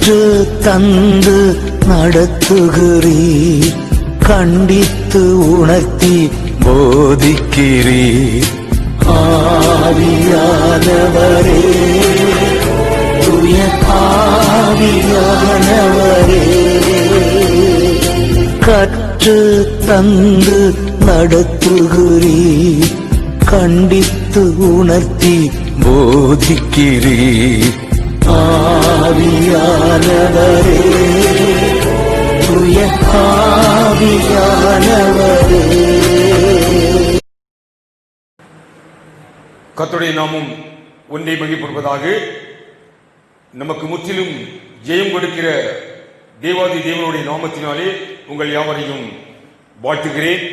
கற்று தந்து நடத்துகிறீர், கண்டித்து உணர்த்தி போதிக்கிறீர். ஆவியானவரே, தூய ஆவியானவரே, கற்று தந்து நடத்துகிறீர், கண்டித்து உணர்த்தி போதிக்கிறீர். ஆவியானவரே, தூய ஆவியானவரே. கர்த்தருடைய நாமம் ஒன்றை மகிழ்ப்படுவதாக. நமக்கு முற்றிலும் ஜெயம் கொடுக்கிற தேவாதி தேவனுடைய நாமத்தினாலே உங்கள் யாவரையும் வாழ்த்துகிறேன்.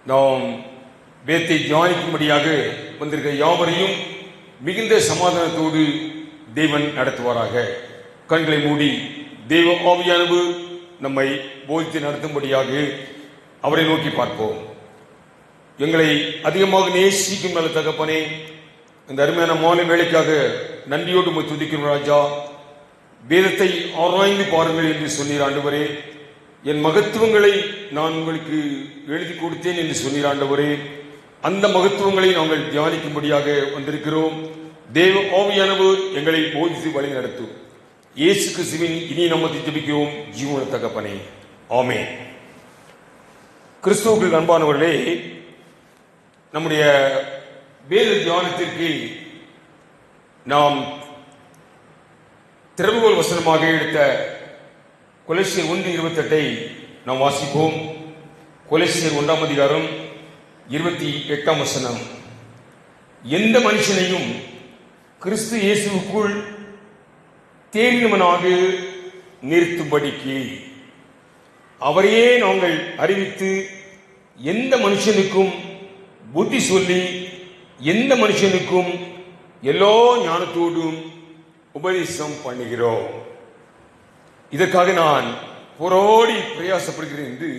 நாம் வேதத்தை தியானிக்கும்படியாக வந்திருக்கிற யாவரையும் மிகுந்த சமாதானத்தோடு தேவன் நடத்துவாராக. கண்களை மூடி தேவ ஆவியானவர் நம்மை போதித்து நடத்தும்படியாக அவரை நோக்கி பார்ப்போம். எங்களை அதிகமாக நேசிக்கும் நல்ல தகப்பனே, இந்த அருமையான மாலை வேலைக்காக நன்றியோடு உம்மை துதிக்கிறோம் ராஜா. வேதத்தை ஆராய்ந்து பாருங்கள் என்று சொன்னீர் ஆண்டவரே. என் மகத்துவங்களை நான் உங்களுக்கு எழுதி கொடுத்தேன் என்று சொன்னீர் ஆண்டவரே. அந்த மகத்துவங்களை நாங்கள் தியானிக்கும்படியாக வந்திருக்கிறோம். தேவ ஆவியானவர் எங்களை போதித்து வழி நடத்தும். இயேசு கிறிஸ்துவின் இனி நாமத்தை ஜெபிக்கிறோம் ஜீவன தகப்பனே, ஆமென். கிறிஸ்துவுக்குள் அன்பானவர்களே, நம்முடைய வேத தியானத்திற்கு நாம் திறவுகோல் வசனமாக எடுத்த கொலோசியர் 1:28 நாம் வாசிப்போம். கொலோசியர் 1ஆம் அதிகாரம் 28ஆம் வசனம். எந்த மனுஷனையும் கிறிஸ்து இயேசுவுக்குள் தேறினவனாக நிறுத்தும்படிக்கு அவரையே நாங்கள் அறிவித்து எந்த மனுஷனுக்கும் புத்தி சொல்லி எந்த மனுஷனுக்கும் எல்லா ஞானத்தோடும் உபதேசம் பண்ணுகிறோம். இதற்காக நான் போராடி பிரயாசப்படுகிறேன் என்று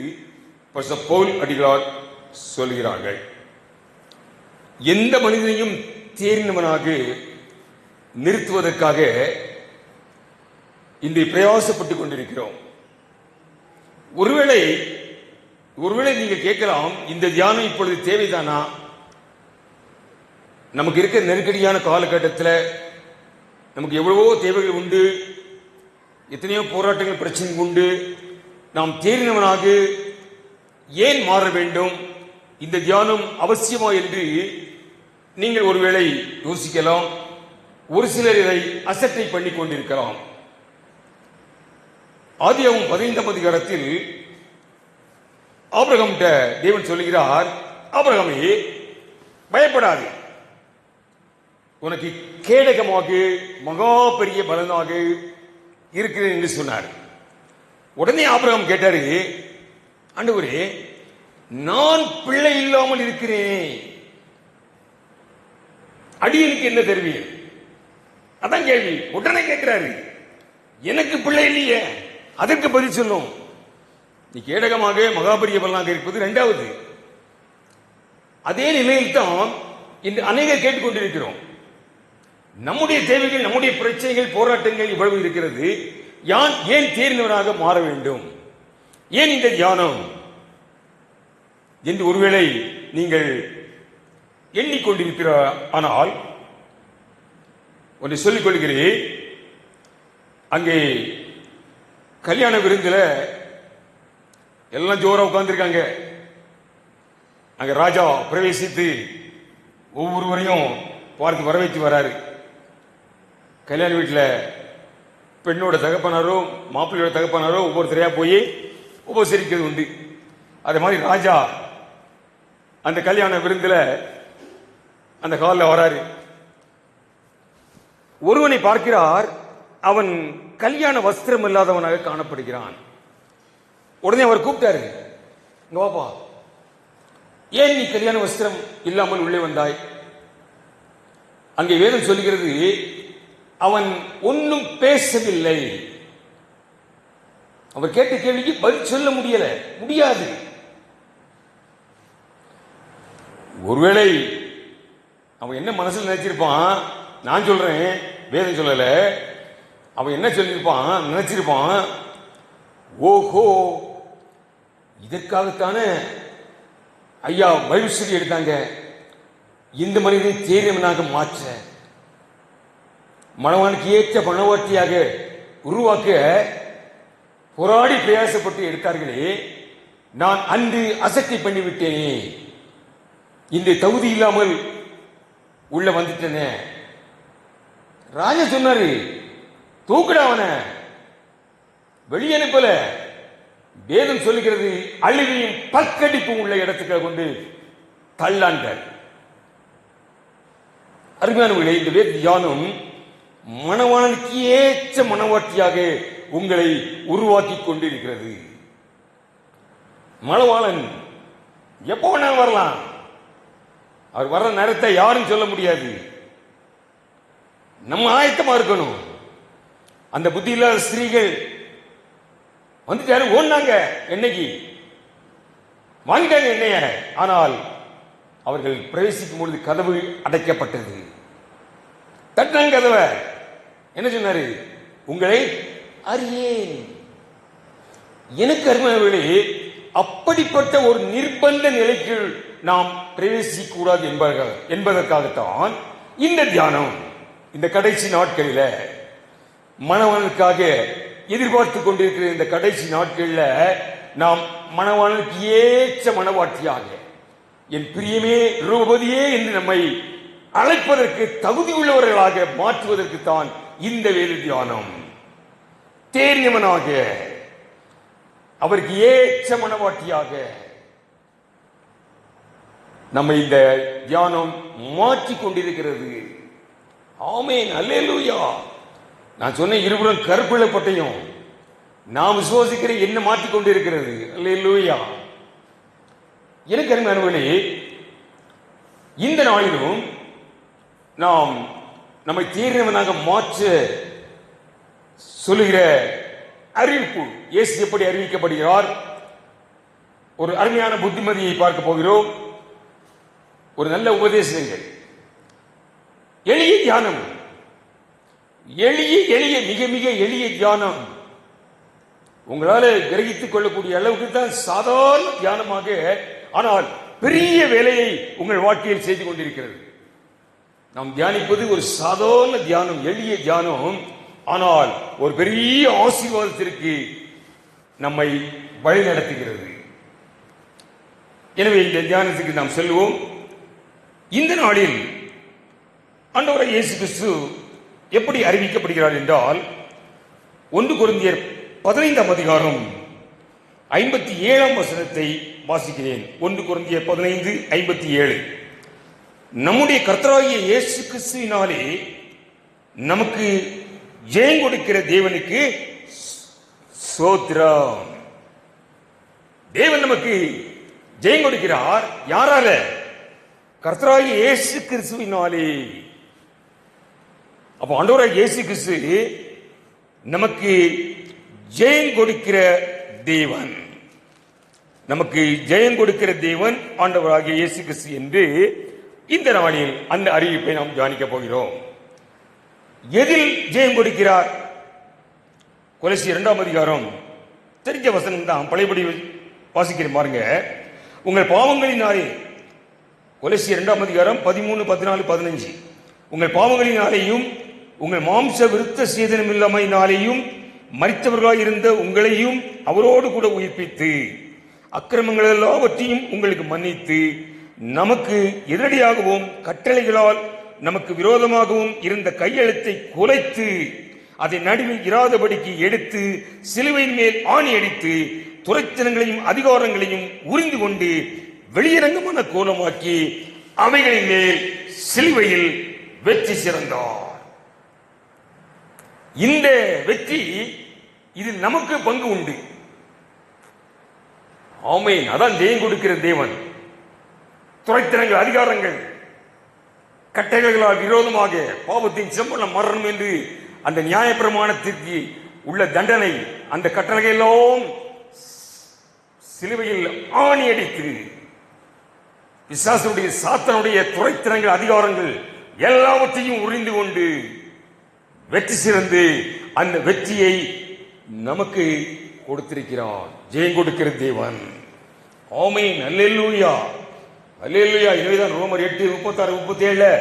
பவுல் அடிகளார் சொல்கிறார்கள். எந்த மனிதனையும் தேறினவனாக நிறுத்துவதற்காக இன்று பிரயாசப்பட்டுக் கொண்டிருக்கிறோம். ஒருவேளை நீங்கள் கேட்கலாம், இந்த தியானம் இப்பொழுது தேவைதானா? நமக்கு இருக்கிற நெருக்கடியான காலகட்டத்தில் நமக்கு எவ்வளவோ தேவைகள் உண்டு, எத்தனையோ போராட்டங்கள் பிரச்சனை உண்டு. நாம் தேறினவனாக ஏன் மாற வேண்டும்? இந்த தியானம் அவசியமா என்று நீங்கள் ஒருவேளை யோசிக்கலாம். ஒரு சிலர் இதை அசட்டை பண்ணி கொண்டிருக்கலாம். ஆதியாகமம் 15ஆம் அதிகாரத்தில் ஆபிரகாம் தேவன் சொல்லுகிறார், ஆபிரகாமே பயப்படாது, உனக்கு கேடகமாக மகா பெரிய பலனாக இருக்கிறேன் என்று சொன்னார். உடனே ஆபிரகாம் கேட்டாரு, ஆண்டவரே நான் பிள்ளை இல்லாமல் இருக்கிறேன், அடியனுக்கு என்ன தருவீர்? அதான் கேள்வி. உடனே கேட்கிறாரு, எனக்கு பிள்ளை இல்லையே, அதற்கு பதில் சொல்லும். நீ கேடகமாக மகாபரிய பலனாக இருப்பது இரண்டாவது. அதே நிலையில் தான் இன்று அநேகர் கேட்டுக்கொண்டிருக்கிறோம். நம்முடைய தேவைகள், நம்முடைய பிரச்சனைகள், போராட்டங்கள் இவ்வளவு இருக்கிறது. ஏன் தேர்ந்தவராக மாற வேண்டும்? ஏன் இந்த தியானம் என்று ஒருவேளை நீங்கள் எண்ணிக்கொண்டிருக்கிறார். ஆனால் ஒன்றை சொல்லிக் கொள்கிறேன். அங்கே கல்யாண விருந்தில் எல்லாம் ஜோரா உட்கார்ந்துருக்காங்க. அங்க ராஜா பிரவேசித்து ஒவ்வொருவரையும் பார்த்து வரவேற்று வராரு. கல்யாண வீட்டில் பெண்ணோட தகப்பனாரோ மாப்பிள்ளையோட தகப்பனாரோ ஒவ்வொருத்தரையா போய் உபசரிக்கிறது உண்டு. அதே மாதிரி ராஜா அந்த கல்யாண விருந்தில் அந்த காலில் வராரு. ஒருவனை பார்க்கிறார், அவன் கல்யாண வஸ்திரம் இல்லாதவனாக காணப்படுகிறான். உடனே அவர் கூப்பிட்டாரு, வாப்பா, ஏன் நீ கல்யாண வஸ்திரம் இல்லாமல் உள்ளே வந்தாய்? அங்கே வேதம் சொல்லுகிறது, அவன் ஒன்னும் பேசவில்லை. அவர் கேட்ட கேள்விக்கு பதில் சொல்ல முடியாது. ஒருவேளை அவன் என்ன மனசில் நினைச்சிருப்பான், நான் சொல்றேன், வேதம் சொல்லல, அவன் என்ன சொல்லியிருப்பான், நினைச்சிருப்பான், ஓஹோ இதற்காகத்தானே ஐயா பைபிள் ஸ்டடி எடுத்தாங்க, இந்த மனிதனை தேர்ந்தவனாக மாற்ற, மணவானுக்கு ஏற்ற மணவாட்டியாக உருவாக்க போராடி பிரயாசப்பட்டு எடுத்தார்களே, நான் அன்று அசட்டை பண்ணிவிட்டேனே, இந்த தகுதி இல்லாமல் உள்ள வந்துட்டேனே. ராஜா சொன்னாரு, தூக்குடா அவனை, வெளியே அனுப்பல. வேதம் சொல்லுகிறது, அழுகையும் பற்கடிப்பும் உள்ள இடத்துக்கு கொண்டு தள்ளாண்டார். அருமையானவர்களே, இந்த வேத தியானம் மணவாளனுக்கு ஏற்ற மணவாட்டியாக உங்களை உருவாக்கி கொண்டிருக்கிறது. மணவாளன் எப்போ வேணாலும் வரலாம், அவர் வர்ற நேரத்தை யாரும் சொல்ல முடியாது. நம்ம ஆயத்தமா இருக்கணும். அந்த புத்தி இல்லாத ஸ்திரீகள் வந்துட்டாரு, ஓடினாங்க, என்னைக்கு வாங்கிட்டாங்க என்னைய. ஆனால் அவர்கள் பிரவேசிக்கும் பொழுது கதவு அடைக்கப்பட்டது. தட்டினாங்க கதவை. என்ன சொன்னாரு, உங்களை அறியேன். எனக்கு அருமையானவர்களே, அப்படிப்பட்ட ஒரு நிர்பந்த நிலைக்கு நாம் பிரவேசிக்க கூடாது என்பதற்காகத்தான் இந்த தியானம். இந்த கடைசி நாட்களில் மணவாளனுக்காக எதிர்பார்த்து கொண்டிருக்கிற இந்த கடைசி நாட்களில் நாம் மணவாளனுக்கு ஏற்ற மணவாட்டியாக, என் பிரியமே ரூபதியே என்று நம்மை அழைப்பதற்கு தகுதி உள்ளவர்களாக மாற்றுவதற்கு தான் இந்த வேத தியானம். தேர்ந்தவனாக, அவருக்கு ஏற்ற மணவாட்டியாக நம்மை இந்த தியானம் மாற்றிக் கொண்டிருக்கிறது. ஆமென், அல்லேலூயா. நான் சொன்ன இருபுறம் கருப்பிள பட்டையும் நாம் விசுவாசிக்கிற என்ன மாற்றிக் கொண்டிருக்கிறது. அல்லேலூயா. எனக்கு அருமையானவர்களே, இந்த நாளிலும் நாம் நம்மை தேர்ந்தவனாக மாற்ற சொல்லுகிற அறிவிப்பு, இயேசு எப்படி அறிவிக்கப்படுகிறார், ஒரு அருமையான புத்திமதியை பார்க்க போகிறோம். ஒரு நல்ல உபதேசங்கள், எளிய தியானம், எளிய மிக மிக எளிய தியானம். உங்களால் கிரகித்துக் கொள்ளக்கூடிய அளவுக்கு தான் சாதாரண தியானமாக, ஆனால் பெரிய வேலையை உங்கள் வாழ்க்கையில் செய்து கொண்டிருக்கிறது. நாம் தியானிப்பது ஒரு சாதாரண தியானம், எளிய தியானம், ஆனால் ஒரு பெரிய ஆசீர்வாதத்திற்கு நம்மை வழிநடத்துகிறது. எனவே இந்த தியானத்துக்கு நாம் செல்வோம். இந்த நாளில் ஆண்டவராகிய இயேசு கிறிஸ்து எப்படி அறிவிக்கப்படுகிறார் என்றால், 1 கொரிந்தியர் 15 அதிகாரம் 57 வசனத்தை வாசிக்கிறேன். 1 கொரிந்தியர் 15:57. நம்முடைய கர்த்தராகிய இயேசு கிறிஸ்துவினாலே நமக்கு ஜெயம் கொடுக்கிற தேவனுக்கு ஸ்தோத்திரம். தேவன் நமக்கு ஜெயம் கொடுக்கிறார். யாரால? கர்த்தராகிய இயேசு கிறிஸ்துவினாலே. அப்போ ஆண்டவராகிய இயேசு கிறிஸ்து நமக்கு ஜெயம் கொடுக்கிற தேவன், நமக்கு ஜெயம் கொடுக்கிற தேவன் ஆண்டவராகிய இயேசு கிறிஸ்து என்று இந்த நாளில் அந்த அறிவிப்பை நாம் தியானிக்க போகிறோம். எதில் ஜெயம் கொடுக்கிறார்? கொலோசியர் 2 அதிகாரம், தெரிஞ்ச வசனம் தான், பழையபடி வாசிக்கிறேன் பாருங்க. உங்கள் பாவங்களினாலே, கொலோசியர் 2 அதிகாரம் 13, 14, 15. உங்கள் பாவங்களினாலேயும் உங்கள் மாம்ச விருத்த சேதனம் இல்லாமையினாலேயும் மரித்தவர்களாய் இருந்த உங்களையும் அவரோடு கூட உயிர்ப்பித்து அக்கிரமங்கள் எல்லாவற்றையும் உங்களுக்கு மன்னித்து நமக்கு எதிரடியாகவும் கட்டளைகளால் நமக்கு விரோதமாகவும் இருந்த கையெழுத்தை குலைத்து அதை நடுவில் இராதபடிக்கு எடுத்து சிலுவையின் மேல் ஆணி அடித்து துரைத்தனங்களையும் அதிகாரங்களையும் உறிந்து கொண்டு வெளியரங்கமான கோலமாக்கி அவைகளின் மேல் சிலுவையில் வெற்றி சிறந்தார். இந்த வெற்றி, இது நமக்கு பங்கு உண்டு. ஆமென். அதான் ஜெயம் கொடுக்கிற தேவன். துரைத்தனங்கள், அதிகாரங்கள், கட்டளைகளால் விரோதமாக பாவத்தின் சம்பளம் மரணம் என்று அந்த நியாயப்பிரமாணத்திற்கு உள்ள தண்டனை, அந்த கட்டளைகளெல்லாம் சிலுவையில் ஆணி அடித்து பிசாசுடைய சாத்தானுடைய துரைத்தனங்கள், அதிகாரங்கள் எல்லாவற்றையும் உறிந்து கொண்டு வெற்றி சிறந்து அந்த வெற்றியை நமக்கு கொடுத்திருக்கிறார். ஜெயம் கொடுக்கிற தேவன். ஆமென். அல்லேலூயா, அல்லேலூயா. எனவேதான் ரோமர் 8:36-37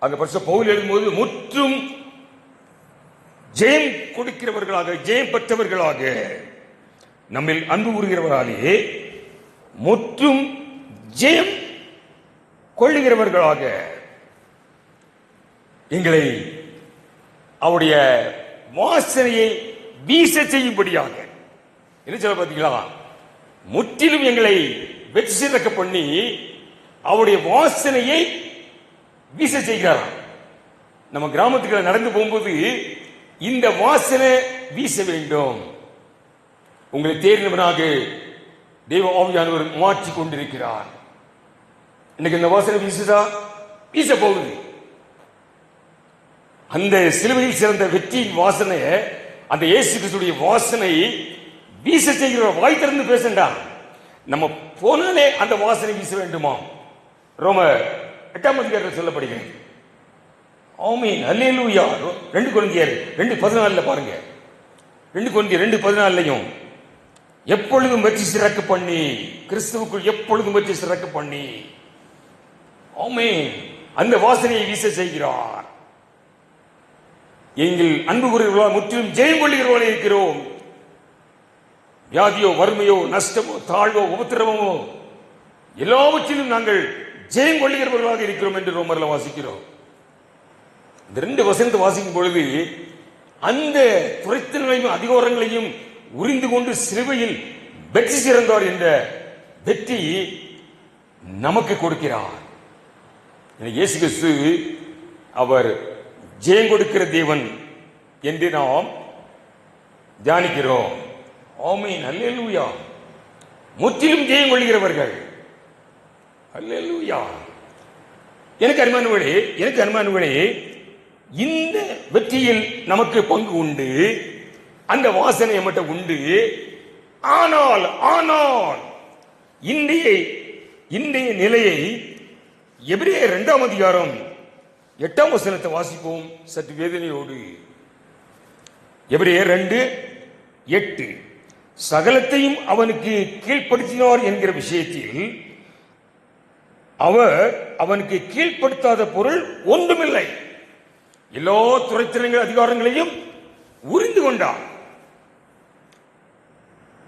அங்க பரிசுத்த பவுல் எழுதும்போது முற்றும் ஜெயம் கொடுக்கிறவர்களாக, ஜெயம் பெற்றவர்களாக, நம்மில் அன்பு கூறுகிறவராலே முற்றும் ஜெயம் கொள்ளுகிறவர்களாக எங்களை அவருடைய வாசனையை வீச செய்யும்படியாக என்ன சொல்ல பார்த்தீங்களா? முற்றிலும் எங்களை வெற்றி சிறக்க பண்ணி அவருடைய வாசனையை வீச செய்கிறார். நம்ம கிராமத்துக்கு நடந்து போகும்போது இந்த வாசனை வீச வேண்டும். உங்களை தேர்ந்தவனாக தேவ ஆவியானவர் மாற்றிக் கொண்டிருக்கிறார். இன்னைக்கு இந்த வாசனை வீசுதா? வீச போகுது. அந்த சிலுவையில் சிறந்த வெற்றியின் வாசனை, அந்த இயேசு கிறிஸ்துடைய வாசனை வீச செய்கிற. வாய் திறந்து பேசண்டா. நம்ம போனாலே அந்த வாசனை வீச வேண்டுமா? ரோமர் 8 சொல்லப்படுகிறது. ஆமென். அல்லேலூயா. 2 கொரிந்தியர் 2:14 பாருங்க. 2 கொரிந்தியர் 2:14 எப்பொழுதும் வெற்றி சிறக்க பண்ணி, கிறிஸ்துவுக்குள் எப்பொழுதும் வெற்றி சிறக்க பண்ணி, ஆமென், அந்த வாசனையை வீச செய்கிறார். எங்கள் அன்பு கூறுகிறவர்களால் முற்றிலும் ஜெயம் கொள்ளுகிறவர்களாக இருக்கிறோம். வியாதியோ, வறுமையோ, நஷ்டமோ, தாழ்வோ, உபத்திரவமோ எல்லாவற்றிலும் நாங்கள் ஜெயம் கொள்ளுகிறவர்களாக இருக்கிறோம் என்று ரோமர்ல வாசிக்கிறோம். இந்த 2 வசனத்தை வாசிக்கும் பொழுது அந்த துரைத்தல்களையும் அதிகாரங்களையும் உரிந்து கொண்டு சிலுவையில் வெற்றி சிறந்தார் என்ற வெற்றி நமக்கு கொடுக்கிறார். இயேசு கிறிஸ்து அவர் ஜெயம் கொடுக்கிற தேவன் என்று நாம் தியானிக்கிறோம். ஆமென். அல்லேலூயா. முற்றிலும் ஜெயம் கொள்கிறவர்கள். அல்லேலூயா. எனக்கு அருமையானவர்களே, இந்த வெற்றியில் நமக்கு பங்கு உண்டு. அந்த வாசனை நம்மகிட்ட உண்டு. ஆனால் இன்றைய நிலையை எபிரேயர் 2:8 வாசிப்போம் சற்று வேதனையோடு. எபிரேயர் 2:8 சகலத்தையும் அவனுக்கு கீழ்ப்படுத்தினார் என்கிற விஷயத்தில் அவர் அவனுக்கு கீழ்ப்படுத்தாத பொருள் ஒன்றுமில்லை. எல்லா துறைத்திறங்கள் அதிகாரங்களையும் உரிந்து கொண்டார்.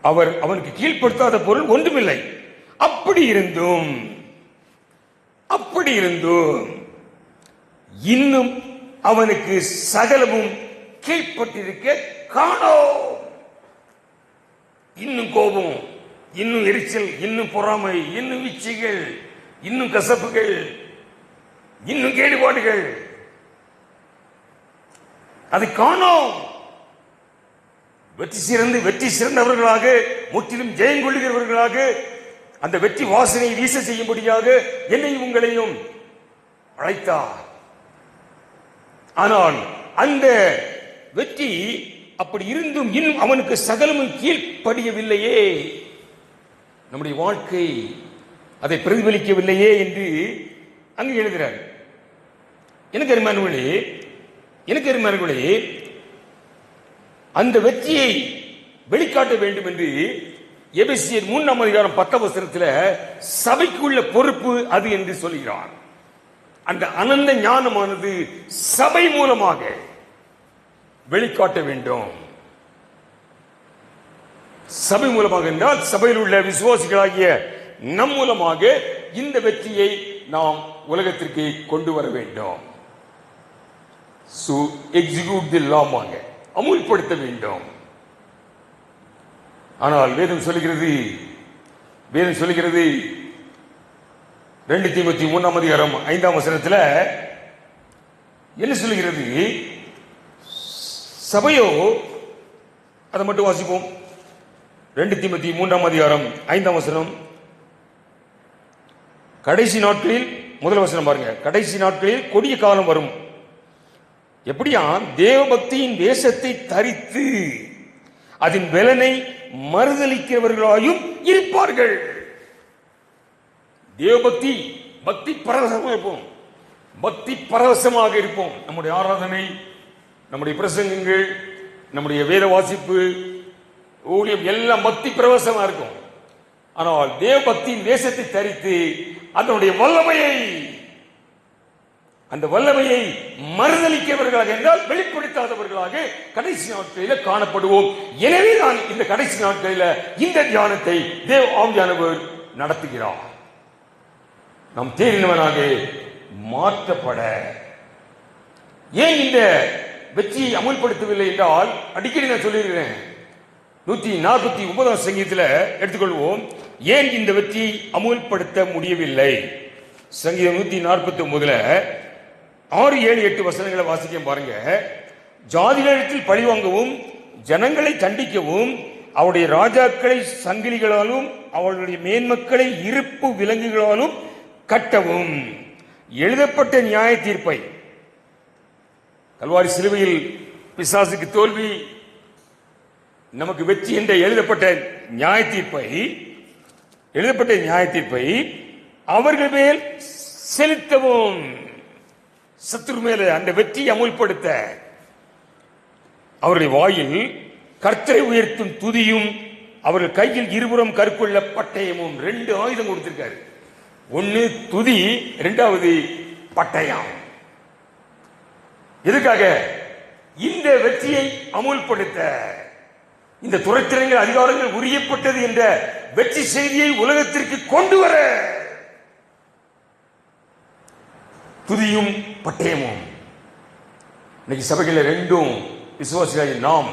அவர் அவனுக்கு கீழ்ப்படுத்தாத பொருள் ஒன்றுமில்லை. அப்படி இருந்தும் இன்னும் அவனுக்கு சகலமும் கீழ்ப்பட்டிருக்க காணோம். இன்னும் கோபம், இன்னும் எரிச்சல், இன்னும் பொறாமை, இன்னும் இச்சைகள், இன்னும் கசப்புகள், இன்னும் கேடுபாடுகள், அதை காணோம். வெற்றி சிறந்தவர்களாக, முற்றிலும் ஜெயம் கொள்ளுகிறவர்களாக, அந்த வெற்றி வாசனை வீச செய்யும்படியாக என்னையும் உங்களையும் அழைத்தார். ஆனால் அந்த வெற்றி அப்படி இருந்தும் இன்னும் அவனுக்கு சகலமும் கீழ்ப்படியவில்லையே, நம்முடைய வாழ்க்கை அதை பிரதிபலிக்கவில்லையே என்று அங்கு எழுதுகிறார். எனக்கு அருமையானவர்களே, அந்த வெற்றியை வெளிக்காட்ட வேண்டும் என்று எபேசியர் 3:10 சபைக்குள்ள பொறுப்பு அது என்று சொல்கிறார். அந்த அனந்த ஞானமானது சபை மூலமாக வெளிக்காட்ட வேண்டும். சபை மூலமாக என்றால் சபையில் உள்ள விசுவாசிகளாகிய நம் மூலமாக இந்த வெற்றியை நாம் உலகத்திற்கு கொண்டு வர வேண்டும். எக்ஸிக்யூட் தி லா, அமுல்படுத்த வேண்டும். ஆனால் வேதம் சொல்லுகிறது 2 தீமோத்தேயு 3:5 என்ன சொல்லுகிறது? சபையோ, அதை மட்டும் வாசிப்போம். 2 தீமோத்தேயு 3:5 கடைசி நாட்களில், முதல் வசனம் பாருங்க, கடைசி நாட்களில் கொடிய காலம் வரும். எப்படியா? தேவ பக்தியின் வேஷத்தை தரித்து அதன் பலனை மறுதலிக்கிறவர்களாயும் இருப்பார்கள். தேவபக்தி, பக்தி பரவசமாக இருப்போம். நம்முடைய ஆராதனை நம்முடைய பிரசங்கங்கள், நம்முடைய வேத வாசிப்பு, ஊழியம் எல்லாம் பக்தி பிரவேசமா இருக்கும். ஆனால் தேவ பக்தியின் வேஷத்தை தரித்து அதனுடைய அந்த வல்லமையை மறுதளிக்கிறவர்களாக என்றால் வெளிப்படுத்தாதவர்களாக கடைசி நாட்களில் காணப்படுவோம். எனவே தான் இந்த கடைசி நாட்களில் இந்த தியானத்தை தேவ ஆவியானவர் நடத்துகிறார். நாம் தேறினவனாக மாற்றப்பட. ஏன் இந்த வெற்றியை அமுல்படுத்தவில்லை என்றால், அடிக்கடி நான் சொல்லியிருக்கிறேன், 149 சங்கீதத்தில் எடுத்துக்கொள்வோம். ஏன் இந்த வெற்றியை அமுல்படுத்த முடியவில்லை? சங்கீதம் 149 6, 7, 8 வசனங்களை வாசிக்க பாருங்க. ஜாதிகளிடத்தில் பழிவாங்கவும் ஜனங்களை தண்டிக்கவும் அவருடைய ராஜாக்களை சங்கிலிகளாலும் அவர்களுடைய மேன்மக்களை இருப்பு விலங்குகளாலும் கட்டவும் எழுதப்பட்ட நியாய தீர்ப்பை, கல்வாரி சிலுவையில் பிசாசுக்கு தோல்வி, நமக்கு வெற்றி என்ற எழுதப்பட்ட நியாய தீர்ப்பை அவர்கள் மேல் செலுத்தவும். சத்துரு மேல அந்த வெற்றியை அமுல்படுத்த அவருடைய வாயில் கர்த்தரை உயர்த்தும் துதியும் அவர்கள் கையில் இருபுறம் கற்கொள்ள பட்டயமும். 2 ஆயுதம் கொடுத்திருக்காரு. ஒன்னு துதி, 2வது பட்டயம். எதுக்காக? இந்த வெற்றியை அமுல்படுத்த, இந்த துரைத்திறங்கள் அதிகாரங்கள் உரியப்பட்டது என்ற வெற்றி செய்தியை உலகத்திற்கு கொண்டு வர துதியும் பட்டயமும். இன்னைக்கு சபைகளில் 2ம் விசுவாசிகளை நாம்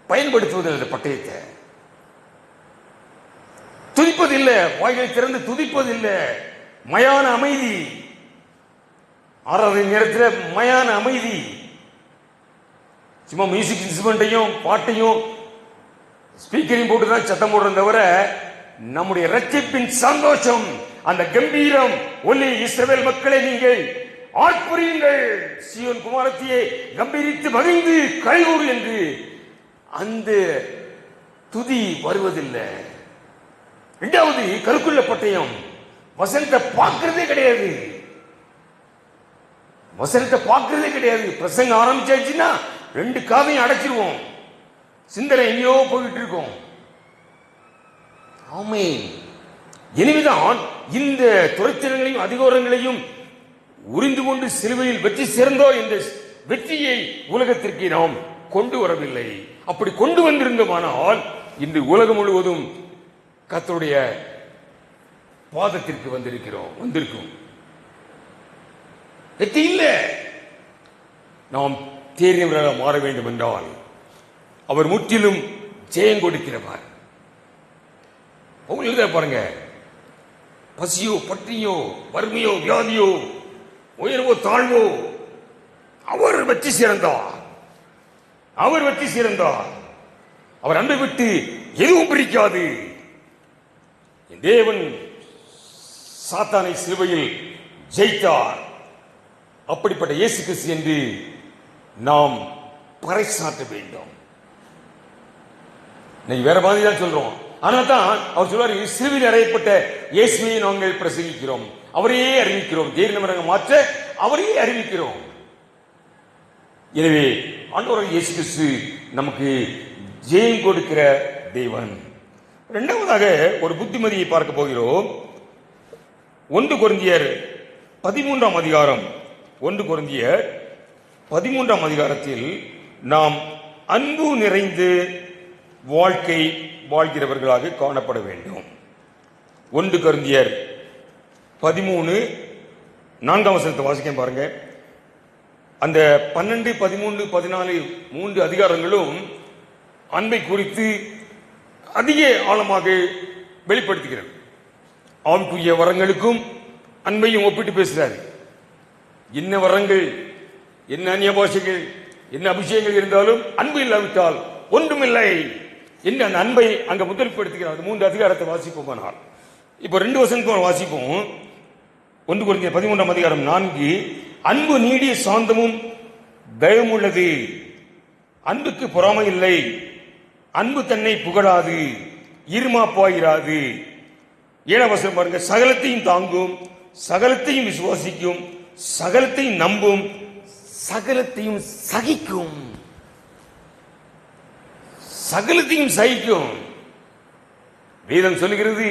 பயன்படுத்துவதில்லை. இந்த பட்டயத்தை துதிப்பதில்லை, வாய்களை திறந்து துதிப்பதில்லை. மயான அமைதி, ஆறாவது நேரத்தில் மயான அமைதி. சும்மா மியூசிக் இன்ஸ்ட்ருமெண்ட்டையும் பாட்டையும் ஸ்பீக்கரையும் போட்டுதான் சத்தம் போடுறத தவிர நம்முடைய ரட்சிப்பின் சந்தோஷம், அந்த கம்பீரம், ஒலி இஸ்ரவேல் மக்களை நீங்கள் ஆர்ப்பரியுங்கள், சீயோன் குமாரத்தியை கம்பீரித்து மகிழ்ந்து கைகூறு என்று அந்த துதி வருவதில்லை. 2வது கருக்குள்ள பட்டயம். வசனத்தை பார்க்கிறதே கிடையாது. பிரசங்க ஆரம்பிச்சாச்சுன்னா 2 காதையும் அடைச்சிருவோம். சிந்தனை எங்கேயோ போயிட்டு இருக்கோம். ஆமென். எனவேதான் இந்த துரைத்திறங்களையும் அதிகாரங்களையும் உரிந்து கொண்டு சிலுவையில் வெற்றி சேர்ந்தோ என்ற வெற்றியை உலகத்திற்கு நாம் கொண்டு வரவில்லை. அப்படி கொண்டு வந்திருந்தோமானால் இன்று உலகம் முழுவதும் கர்த்தருடைய பாதத்திற்கு வந்திருக்கும். வெற்றி இல்லை. நாம் தேறியவராக மாற வேண்டும் என்றால் அவர் முற்றிலும் ஜெயம் கொடுக்கிறவர். பாருங்க, பசியோ பட்டினியோ வறுமையோ வியாதியோ உயர்வோ தாழ்வோ அவர் வெற்றி சிறந்தார். அவர் அன்பை விட்டு எதுவும் பிரிக்காது. தேவன் சாத்தானை சிலுவையில் ஜெயித்தார். அப்படிப்பட்ட இயேசு கிறிஸ்து என்று நாம் பறைசாற்ற வேண்டும். இன்னைக்கு வேற மாதிரி தான் சொல்றோம். ஆனால் தான் அவர் சொல்வார், சிலுவையில் அறையப்பட்ட இயேசுவை நாங்கள் பிரசங்கிக்கிறோம், அவரையே அறிவிக்கிறோம், தேர்ந்தவராக மாற்ற அவரையே அறிவிக்கிறோம். எனவே ஆண்டவராகிய இயேசு கிறிஸ்து நமக்கு ஜெயம் கொடுக்கிற தேவன். 2வதாக ஒரு புத்திமதியை பார்க்க போகிறோம். 1 கொரிந்தியர் 13ஆம் அதிகாரம். 1 கொரிந்தியர் 13ஆம் அதிகாரத்தில் நாம் அன்பு நிறைந்து வாழ்க்கை வாழ்கிறவர்களாக காணப்பட வேண்டும். 1 கொரிந்தியர் 13 4ஆம் வசனத்தை வாசிக்க பாருங்க. அந்த 12, 13, 14 3 அதிகாரங்களும் அன்பை குறித்து அதிக ஆழமாக வெளிப்படுத்துகிறது. ஆவிக்குரிய வரங்களுக்கும் அன்பையும் ஒப்பிட்டு பேசுகிறார். என்ன வரங்கள், என்ன அந்நிய பாஷைகள், என்ன அபிஷேகங்கள் இருந்தாலும் அன்பு இல்லாவிட்டால் ஒன்றுமில்லை என்று அந்த அன்பை அங்க முதல்படுத்துகிறார். 3 அதிகாரத்தை வாசிப்போமானால் இப்போ 2 வசனத்துக்கு வாசிப்போம். 1 கொரிந்தியர் 13ஆம் அதிகாரம் 4. அன்பு நீடிய சாந்தமும் தயவுள்ளது, அன்புக்கு பொறாமை இல்லை, அன்பு தன்னை புகழாது, இருமாப்பாயிராது. 7ஆம் வசனம் பாருங்க. சகலத்தையும் தாங்கும், சகலத்தையும் விசுவாசிக்கும், சகலத்தையும் நம்பும், சகலத்தையும் சகிக்கும். சகலத்தையும் சகிக்கும். வேதம் சொல்லுகிறது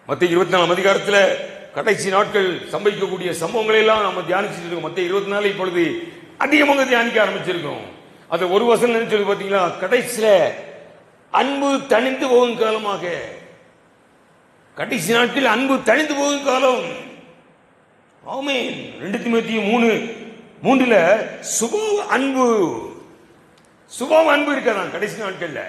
மத்திய 24 அதிகாரத்தில் கடைசி நாட்கள் சம்பவிக்கக்கூடிய சம்பவங்களை எல்லாம் நம்ம தியானிச்சுட்டு இருக்கோம். மத்திய 24 இப்பொழுது அதிகமாக தியானிக்க ஆரம்பிச்சிருக்கோம். அது ஒரு வசனம் சொல்லி பார்த்தீங்களா, கடைசியில அன்பு தணிந்து போகும் காலமாக. கடைசி நாட்கள் அன்பு தணிந்து போகும் காலம். ஆமென். 2 தீமோத்தேயு 3:3 சுபாவ அன்பு இருக்காதான் கடைசி நாட்கள்ல.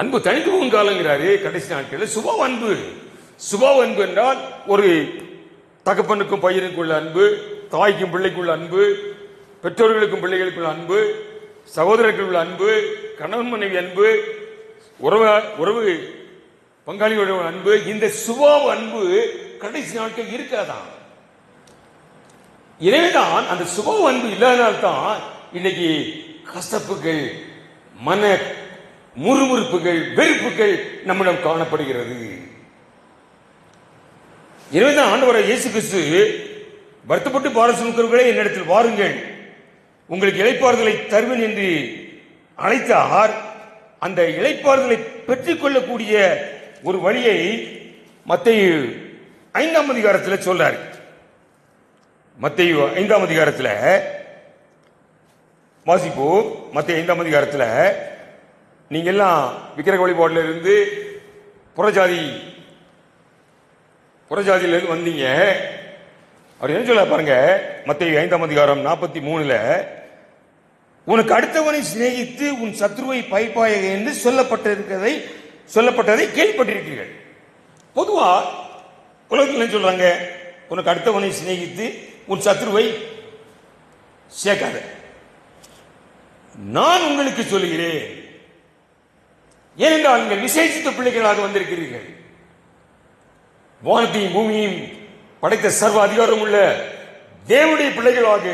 அன்பு தனித்து போகும் காலங்கிறாரு. கடைசி நாட்கள் சுபாவ அன்பு என்றால் ஒரு தகப்பனுக்கும் பையனுக்குள்ள அன்பு, தாய்க்கும் பிள்ளைக்குள்ள அன்பு, பெற்றோர்களுக்கும் பிள்ளைகளுக்குள்ள அன்பு, சகோதரர்களுக்குள்ள அன்பு, கணவன் மனைவி அன்பு, உறவு பங்காளியோட அன்பு. இந்த சுபாவ அன்பு கடைசி நாட்கள் இருக்காதான். எனவேதான் அந்த சுபாவ அன்பு இல்லாதனால்தான் இன்னைக்கு கசப்புகள், மன முறுமுறுப்புகள், வெறுப்புகள் நம்மிடம் காணப்படுகிறது. எனவேதான் ஆண்டவராகிய இயேசு கிறிஸ்து வருத்தப்பட்டு பாரம் சுமக்கிறவர்களே என்னிடத்தில் வாருங்கள், உங்களுக்கு இளைப்பாறுதலை தருவேன் என்று அழைத்தார். அந்த இளைப்பாறுதலை பெற்றுக் கொள்ளக்கூடிய ஒரு வழியை மத்தேயு 5 அதிகாரத்தில் சொல்றார். மத்தேயு 5 அதிகாரத்தில் வாசிப்போம். மத்தேயு 5 அதிகாரத்தில் நீங்க எல்லாம் விக்கிரக வழிபாடுல இருந்து புறஜாதியில இருந்து வந்தீங்க. அவர் என்ன சொல்ல பாருங்க, மத்தேயு 5 அதிகாரம் 43 உனக்கு அடுத்தவனை சிநேகித்து உன் சத்ருவை பைப்பாய என்று சொல்லப்பட்டதை கேள்விப்பட்டிருக்கிறீர்கள். பொதுவா உலகத்தில் என்ன சொல்றாங்க, உனக்கு அடுத்தவனை சிநேகித்து உன் சத்ருவை சேர்க்காத. நான் உங்களுக்கு சொல்லுகிறேன், ஏனென்றால் நீங்கள் விசேஷித்த பிள்ளைகளாக வந்திருக்கிறீர்கள். வானத்தையும் பூமியையும் படைத்த சர்வ அதிகாரம் உள்ள தேவனுடைய பிள்ளைகளாக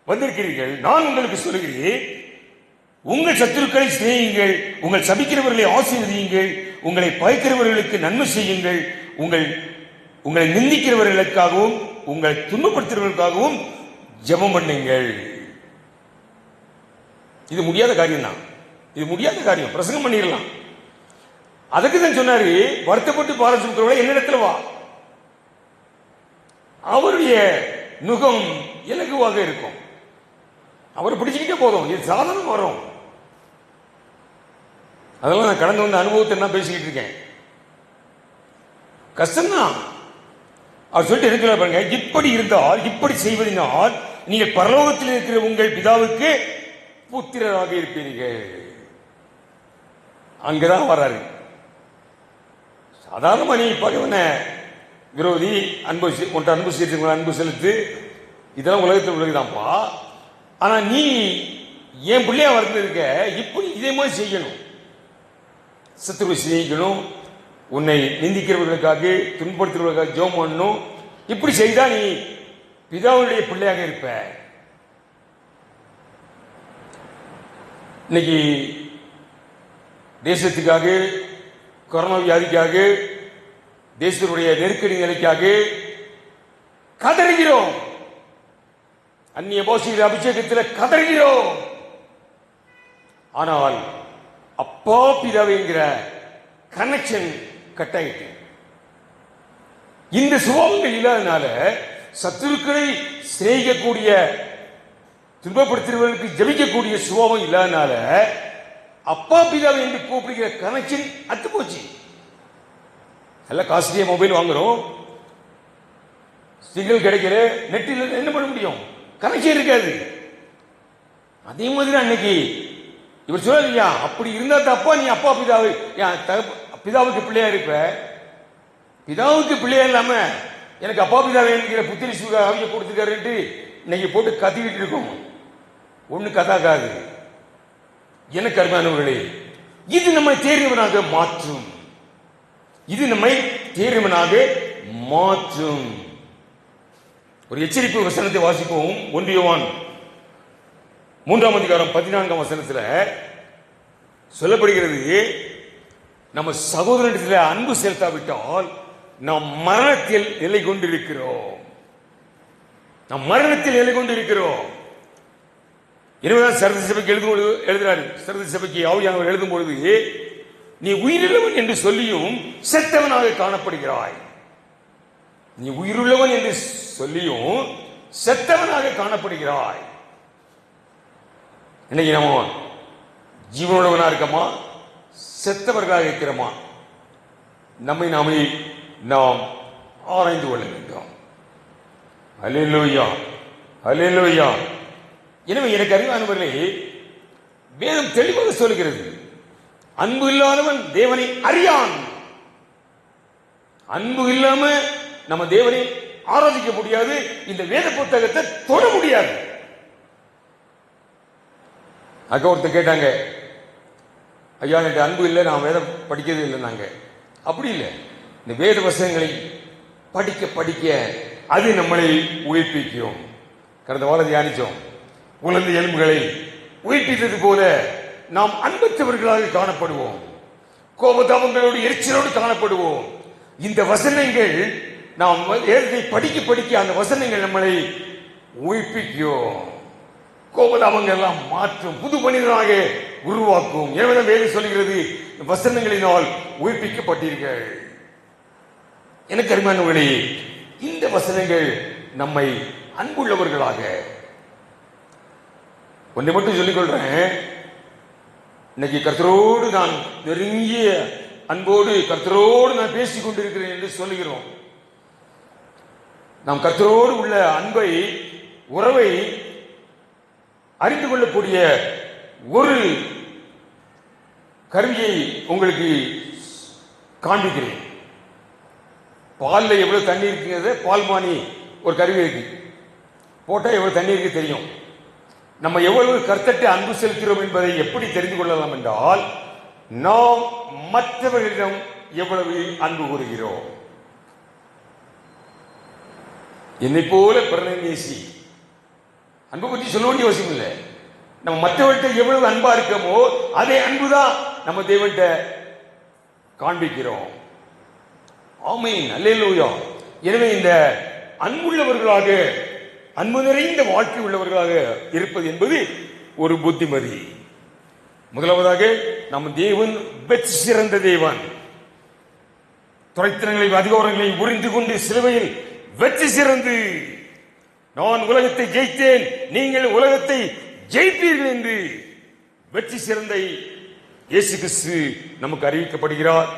வந்திருக்கிறீர்கள். நான் உங்களுக்கு சொல்லுகிறேன், உங்கள் சத்துருக்களை சிநேகியுங்கள், உங்கள் சபிக்கிறவர்களை ஆசீர்வதியுங்கள், உங்களை பகைக்கிறவர்களுக்கு நன்மை செய்யுங்கள், உங்களை நிந்திக்கிறவர்களுக்காகவும் உங்களை துன்பப்படுத்துகிறவர்களுக்காகவும் ஜெபம் பண்ணுங்கள். இது முடியாத காரியம் தான். இது முடியாத காரியம். பிரசங்கம் பண்ணிடலாம். அதுக்கு தான் சொன்னாரு, வருத்தப்பட்டு பாரம் சுமக்கிறவர்களே என்னிடத்தில் வா, அவருடைய நுகம் இலகுவாக இருக்கும். அவரை பிடிச்சுக்கிட்டே போதும், இது சாதாரணம் வரும். அதெல்லாம் நான் கடந்து வந்த அனுபவத்தை நான் பேசிக்கிட்டு இருக்கேன். கஷ்டம்தான். அவர் சொல்லிட்டு இருக்கிற பாருங்க, இப்படி இருந்தால், இப்படி செய்வதனால் நீங்கள் பரலோகத்தில் இருக்கிற உங்கள் பிதாவுக்கு புத்திரராக இருப்பீர்கள். அங்கதான் வர்றாரு. சாதாரண நீ பகவன விரோதி, அன்பு செலுத்து, இதெல்லாம் உலகத்தில் உள்ளதுதான்ப்பா. ஆனா நீ என் பிள்ளையா வளர்ந்துருக்க, இப்படி இதே மாதிரி செய்யணும். சத்துருவை சிநேகிக்கணும், உன்னை நிந்திக்கிறவர்களுக்காக துன்பப்படுத்துறவர்களுக்காக ஜெபம் பண்ணணும். இப்படி செய்தா நீ பிதாவுடைய பிள்ளையாக இருப்ப. இன்னைக்கு தேசத்துக்காக, கொரோனா வியாதிக்காக, தேசத்துடைய நெருக்கடி நிலைக்காக கதறுகிறோம். அந்நிய பாஷையில் அபிஷேகத்தில் கதறுகிறோம். ஆனால் அப்பா பிதாவுங்கிற கனெக்ஷன் கட் ஆயிட்டு. இந்த சுபாவங்கள் இல்லாதனால சத்துருக்களை சிநேகிக்கக்கூடிய, துன்பப்படுத்துகிறவர்களுக்கு ஜெபிக்கக்கூடிய சுபாவம் இல்லாதனால அப்பா பிதாவை என்று கூப்பிடுகிற கனெக்ஷன் அத்து போச்சு. எல்லாம் காஸ்ட்லியா மொபைல் வாங்குறோம், சிக்னல் கிடைக்கிற, நெட்டில் என்ன பண்ண முடியும், கனெக்ஷன் இருக்காது. அதே மாதிரி அன்னைக்கு இவர் சொல்லலையா, அப்படி இருந்தா தப்பா நீ அப்பா பிதாவை பிதாவுக்கு பிள்ளையா இருப்ப. பிதாவுக்கு பிள்ளையா இல்லாம எனக்கு அப்பா பிதாவை என்கிற புத்திரி சுகாவிய கொடுத்துக்காரு இன்னைக்கு போட்டு கத்திக்கிட்டு இருக்கோம். ஒண்ணு கதாகாது. எனக்கு அருமையானவர்களே, இது நம்மை தேர்ந்தவனாக மாற்றும். இது நம்மை தேர்ந்தவனாக மாற்றும். ஒரு எச்சரிப்பு வசனத்தை வாசிப்போம். 1 யோவான் 3 அதிகாரம் 14 வசனத்தில் சொல்லப்படுகிறது, நம்ம சகோதரத்தில் அன்பு செலுத்தாவிட்டால் நாம் மரணத்தில் நிலை கொண்டிருக்கிறோம். நாம் மரணத்தில் நிலை கொண்டிருக்கிறோம். எனவேதான் சரத சபைக்கு எழுதுகிறார். சரத சபைக்கு ஆவியானவர் எழுதும் பொழுது, நீ உயிருள்ளவன் என்று சொல்லியும் செத்தவனாக காணப்படுகிறாய். நீ உயிருள்ளவன் என்று சொல்லியும் செத்தவனாக காணப்படுகிறாய். இன்னைக்கு நம்ம ஜீவனுள்ளவனா இருக்கமா, செத்தவர்களாக இருக்கிறோமா? நம்மை நாமே நாம் ஆராய்ந்து கொள்ள வேண்டும். அல்லேலூயா, அல்லேலூயா. எனவே எனக்கு அறிவானவர்களே, வேதம் தெளிவாக சொல்கிறது, அன்பு இல்லாதவன் தேவனை அறியான். அன்பு இல்லாம நம்ம தேவனை ஆராதிக்க முடியாது. இந்த வேத புத்தகத்தை தொட முடியாது. அக்கா ஒருத்தர் கேட்டாங்க, ஐயா எனக்கு அன்பு இல்லை, நான் வேதம் படிக்கிறது இல்லை. நாங்க அப்படி இல்லை. இந்த வேத வசனங்களை படிக்க படிக்க அது நம்மளை உயிர்ப்பிக்கும். கடந்த வாரம் தியானிச்சோம், உலர்ந்த எலும்புகளை உயிர்ப்பித்தது போல நாம் அன்பற்றவர்களாக காணப்படுவோம். கோபதாபங்களோடு எரிச்சலோடு காணப்படுவோம். இந்த வசனங்கள் நாம் வேதத்தை படிக்க படிக்க அந்த வசனங்கள் நம்மளை உயிர்ப்பிக்கும். கோபதாபங்கள் எல்லாம் மாற்றும், புது மனிதனாக உருவாக்கும். எனவே வேதம் சொல்கிறது, வசனங்களினால் உயிர்ப்பிக்கப்பட்டீர்கள். எனக்கு அருமையானவர்களே, இந்த வசனங்கள் நம்மை அன்புள்ளவர்களாக, ஒன்றை மட்டும் சொல்லிக் கொள்றேன், இன்னைக்கு கர்த்தரோடு நான் நெருங்கிய அன்போடு கர்த்தரோடு நான் பேசிக் கொண்டிருக்கிறேன் என்று சொல்லுகிறோம். நாம் கர்த்தரோடு உள்ள அன்பை, உறவை அறிந்து கொள்ளக்கூடிய ஒரு கருவியை உங்களுக்கு காண்பிக்கிறேன். பால்ல எவ்வளவு தண்ணி இருக்குங்கிறத பால்மானி ஒரு கருவி இருக்கு, போட்டா எவ்வளவு தண்ணி இருக்கு தெரியும். நம்ம எவ்வளவு கர்த்தத்தை அன்பு செலுத்துகிறோம் என்பதை எப்படி தெரிந்து கொள்ளலாம் என்றால், நாம் மற்றவர்களிடம் எவ்வளவு அன்பு கூறுகிறோம். என்னை போல பிறனை நேசி, அன்பை பற்றி சொல்ல வேண்டிய அவசியம் இல்லை. நம்ம மற்றவர்கிட்ட எவ்வளவு அன்பா இருக்கோமோ அதே அன்புதான் நம்ம தேவன்கிட்ட காண்பிக்கிறோம். ஆமென், அல்லேலூயா. எனவே இந்த அன்புள்ளவர்களாக, அன்பு நிறைந்த வாழ்க்கை உள்ளவர்களாக இருப்பது என்பது ஒரு புத்திமதி. முதலாவதாக, நம் தேவன் வெற்றி சிறந்த தேவன். துரைத்தனங்களையும் அதிகாரங்களையும் புரிந்து கொண்டு சிலுவையில் வெற்றி சிறந்து, நான் உலகத்தை ஜெயித்தேன், நீங்கள் உலகத்தை ஜெயிப்பீர்கள் என்று வெற்றி சிறந்த இயேசு கிறிஸ்து நமக்கு அறிவிக்கப்படுகிறார்.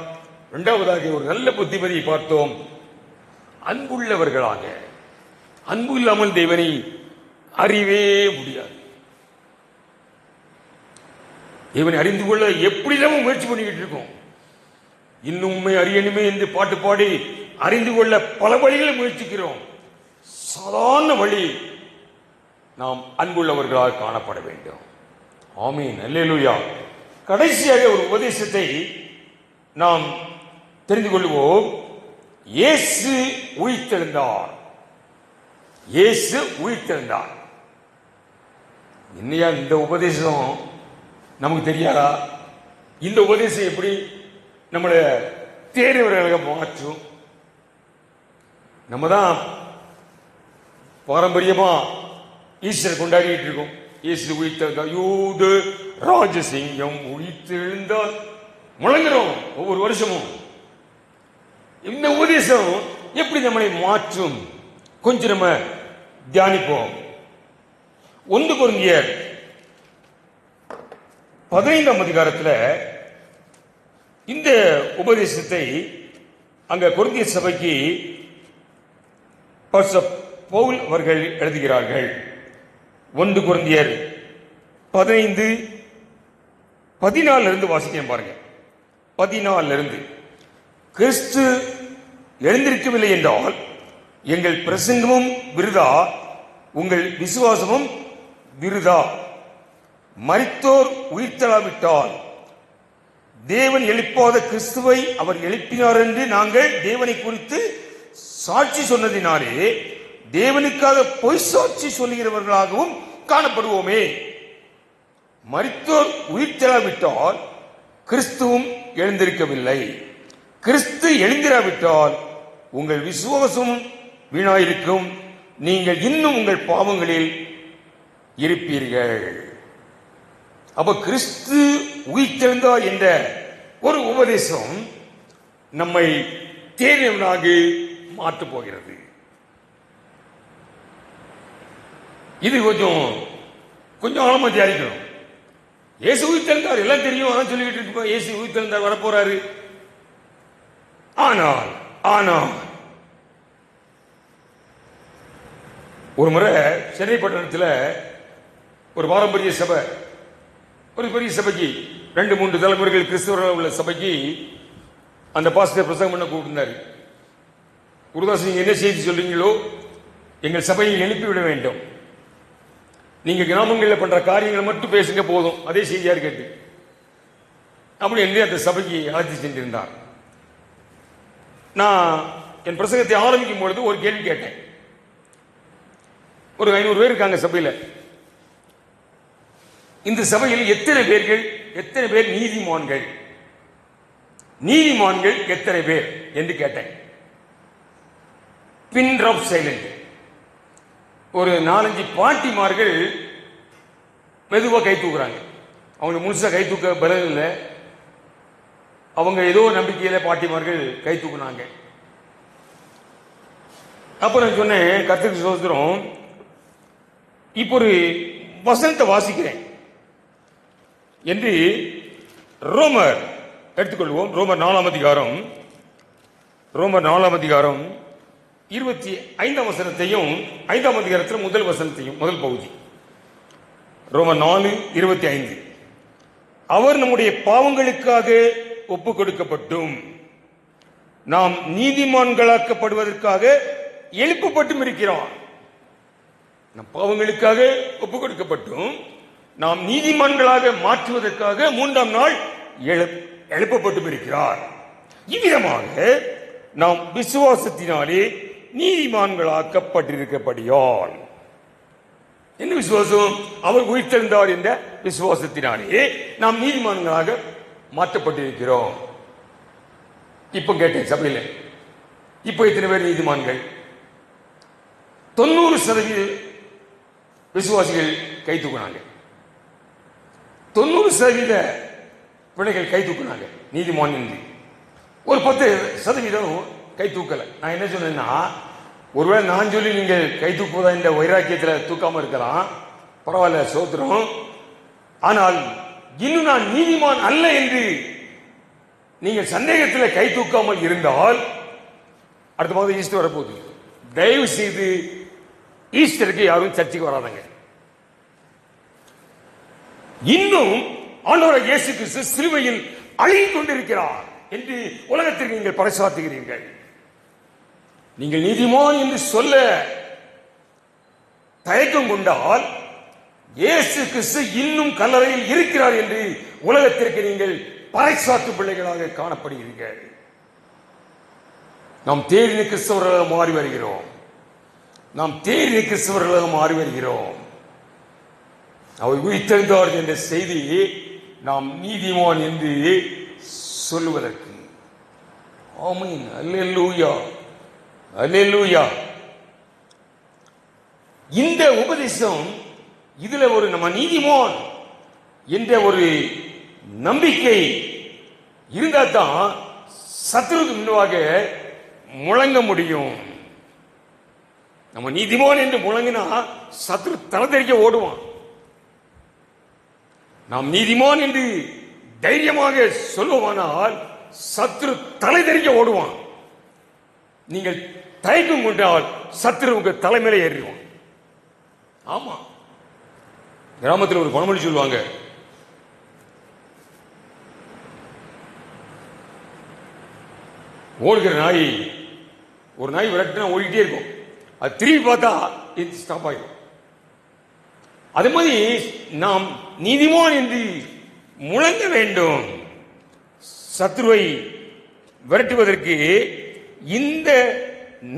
இரண்டாவதாக ஒரு நல்ல புத்திமதியை பார்த்தோம், அன்புள்ளவர்களாக. அன்பு இல்லாமல் தேவனை அறியவே முடியாது. தேவனை அறிந்து கொள்ள எப்படி இல்லாமல் முயற்சி பண்ணிக்கிட்டு இருக்கோம். இன்னும் உண்மை அறியணுமே என்று பாட்டு பாடி அறிந்து கொள்ள பல வழிகளை முயற்சிக்கிறோம். சாதாரண வழி, நாம் அன்புள்ளவர்களாக காணப்பட வேண்டும். ஆமீன், அல்லேலூயா. கடைசியாக ஒரு உபதேசத்தை நாம் தெரிந்து கொள்வோம். இயேசு உயிர்த்தெழுந்தார். இயேசு உயிர்த்தெழுந்தார். என்னையா இந்த உபதேசம் நமக்கு தெரியாதா? இந்த உபதேசம் எப்படி நம்மளை தேர்வர்களாக மாற்றும்? நம்ம தான் பாரம்பரியமா ஈஸ்டர் கொண்டாடிட்டு இருக்கோம். இயேசு உயிர்த்தெழுந்தார், யூத ராஜசிங்கம் உயிர்த்தெழுந்தார் முழங்குறோம் ஒவ்வொரு வருஷமும். இந்த உபதேசம் எப்படி நம்மளை மாற்றும்? கொஞ்சம் நம்ம தியானிப்போம். 1 கொரிந்தியர் 15ஆம் அதிகாரத்தில் இந்த உபதேசத்தை அங்க கொரிந்தியர் சபைக்கு பவுல் அவர்கள் எழுதுகிறார்கள். 1 கொரிந்தியர் 15:14 வாசிக்கிறேன் பாருங்க. 14 கிறிஸ்து எழுந்திருக்கவில்லை என்றால் எங்கள் பிரசங்கமும் விருதா, உங்கள் விசுவாசமும் விருதா. மரித்தோர் உயிர்த்தெழாவிட்டால் தேவன் எழுப்பாத கிறிஸ்துவை அவர் எழுப்பினார் என்று நாங்கள் தேவனை குறித்து சாட்சி சொன்னதினாலே தேவனுக்காக பொய் சாட்சி சொல்லுகிறவர்களாகவும் காணப்படுவோமே. மரித்தோர் உயிர்த்தெழாவிட்டால் கிறிஸ்துவும் எழுந்திருக்கவில்லை. கிறிஸ்து எழுந்திராவிட்டால் உங்கள் விசுவாசம் வீணாயிருக்கும், நீங்கள் இன்னும் உங்கள் பாவங்களில் இருப்பீர்கள். அப்ப கிறிஸ்து உயிர்த்தெழுந்தார் என்ற ஒரு உபதேசம் நம்மை தேர்ந்தவனாக மாற்றப் போகிறது. இது கொஞ்சம் ஆழமா தியானிக்கணும். இயேசு உயிர்த்தெழுந்தார் எல்லாம் தெரியும், அதான் சொல்லிக்கிட்டு இருக்கோம். இயேசு உயிர்த்தெழுந்தார், வரப்போறாரு. ஆனால் ஒரு முறை சென்னை பட்டணத்தில் ஒரு பாரம்பரிய சபை, ஒரு பெரிய சபைக்கு 2-3 தலைமுறைகள் கிறிஸ்தவர்கள் உள்ள சபைக்கு அந்த பாஸ்டர் பிரசங்கம் பண்ண கூப்பிட்டாரு. குருதாஸ், நீங்க என்ன செய்தி சொல்றீங்களோ எங்கள் சபையை எழுப்பிவிட வேண்டும், நீங்க கிராமங்களில் பண்ற காரியங்களை மட்டும் பேசுங்க போதும், அதே செய்தியா கேட்டு அப்படி என்று அந்த சபைக்கு அழைத்து சென்றிருந்தார். நான் என் பிரசங்கத்தை ஆரம்பிக்கும் பொழுது ஒரு கேள்வி கேட்டேன். ஒரு 500 பேர் இருக்காங்க சபையில். இந்த சபையில் எத்தனை பேர் நீதிமான்கள் எத்தனை பேர் என்று கேட்டேன். Pin drop silent. ஒரு 4-5 பாட்டிமார்கள் மெதுவாக கை தூக்குறாங்க. அவங்க முழுசா கை தூக்க பலம் இல்லை, அவங்க ஏதோ நம்பிக்கையில பாட்டிமார்கள் கை தூக்குனாங்க. அப்ப நான் சொன்னேன், கர்த்தருக்கு ஸ்தோத்திரம், இப்போ ஒரு வசனத்தை வாசிக்கிறேன் என்று ரோமர் எடுத்துக்கொள்வோம். ரோமர் 4ஆம் அதிகாரம் 25ஆம் வசனத்தையும் 5ஆம் அதிகாரத்தில் முதல் வசனத்தையும், முதல் பகுதி ரோமர் 4:25. அவர் நம்முடைய பாவங்களுக்காக ஒப்பு கொடுக்கப்பட்டும் நாம் நீதிமான்களாக்கப்படுவதற்காக எழுப்பப்பட்டும் இருக்கிறார். நம் பாவங்களுக்காக ஒப்பு கொடுக்கப்பட்டும் நாம் நீதிமான்களாக மாற்றுவதற்காக 3ஆம் நாள் எழுப்பப்பட்டும் இருக்கிறார். இவ்விதமாக நாம் விசுவாசத்தினாலே நீதிமான்களாக்கப்பட்டிருக்கப்படியால். என்ன விசுவாசம்? அவர் உயிர்த்தெழுந்தார் என்ற விசுவாசத்தினாலே நாம் நீதிமான்களாக மாற்றப்பட்டிருக்கிறோம். இப்ப கேட்டேன் சபையில், இப்ப எத்தனை பேர் நீதிமான்கள்? 90% விசுவாசிகள் கை தூக்குனாங்க. 90% பிள்ளைகள் கை தூக்குனாங்க நீதிமான் என்று. ஒரு 10% கை தூக்கல. நான் என்ன சொன்னேன்னா, ஒருவேளை நான் சொல்லி நீங்கள் கை தூக்குவதா இந்த வைராக்கியத்தில் தூக்காம இருக்கலாம், பரவாயில்ல, சோத்திரம். ஆனால் இன்னும் நான் நீதிமான் அல்ல என்று நீங்கள் சந்தேகத்தில் கை தூக்காமல் இருந்தால், அடுத்த மாதம் ஈஸ்டர் வரப்போகுது, தயவு செய்து ஈஸ்டருக்கு யாரும் சர்ச்சைக்கு வராதங்க. இன்னும் ஆண்டவர் இயேசு கிறிஸ்து சிலுவையில் அழுகிக் கொண்டிருக்கிறார் என்று உலகத்திற்கு நீங்கள் பறைசாற்றுகிறீர்கள். நீங்கள் நீதிமான் என்று சொல்ல தயக்கம் கொண்டால் இயேசு கிறிஸ்து இன்னும் கல்லறையில் இருக்கிறார் என்று உலகத்திற்கு நீங்கள் பறைசாற்று பிள்ளைகளாக காணப்படுகிறீர்கள். நாம் தேறின கிறிஸ்தவர்களாக மாறி வருகிறோம். அவர் உயிர்த்தெழுந்தார் என்ற செய்தியை நாம் நீதிமான் என்று சொல்லுவதற்கு. ஆமென், அல்லேலூயா, அல்லேலூயா. இந்த உபதேசம், இதுல ஒரு நம்ம நீதிமான் என்ற ஒரு நம்பிக்கை இருந்தா தான் சத்துருக்கு முன்பாக முழங்க முடியும். நம்ம நீதிமான் என்று முழங்கினா சத்துரு தலை தெறிக்க ஓடுவான். நாம் நீதிமான் என்று தைரியமாக சொல்லுவானால் சத்துரு தலை தெறிக்க ஓடுவான். நீங்கள் தயக்கம் கொண்டால் சத்துரு உங்க தலைமையில ஏறிடுவான். ஆமா, கிராமத்தில் ஒரு பழமொழி சொல்லுவாங்க, ஓடுகிற நாய், ஒரு நாய் விரட்டினா ஓடிக்கிட்டே இருக்கும், அது திரும்பி பார்த்தா இது ஸ்டாப் ஆகிடும். அது மாதிரி நாம் நீதிமான் என்று முழங்க வேண்டும். சத்ருவை விரட்டுவதற்கு இந்த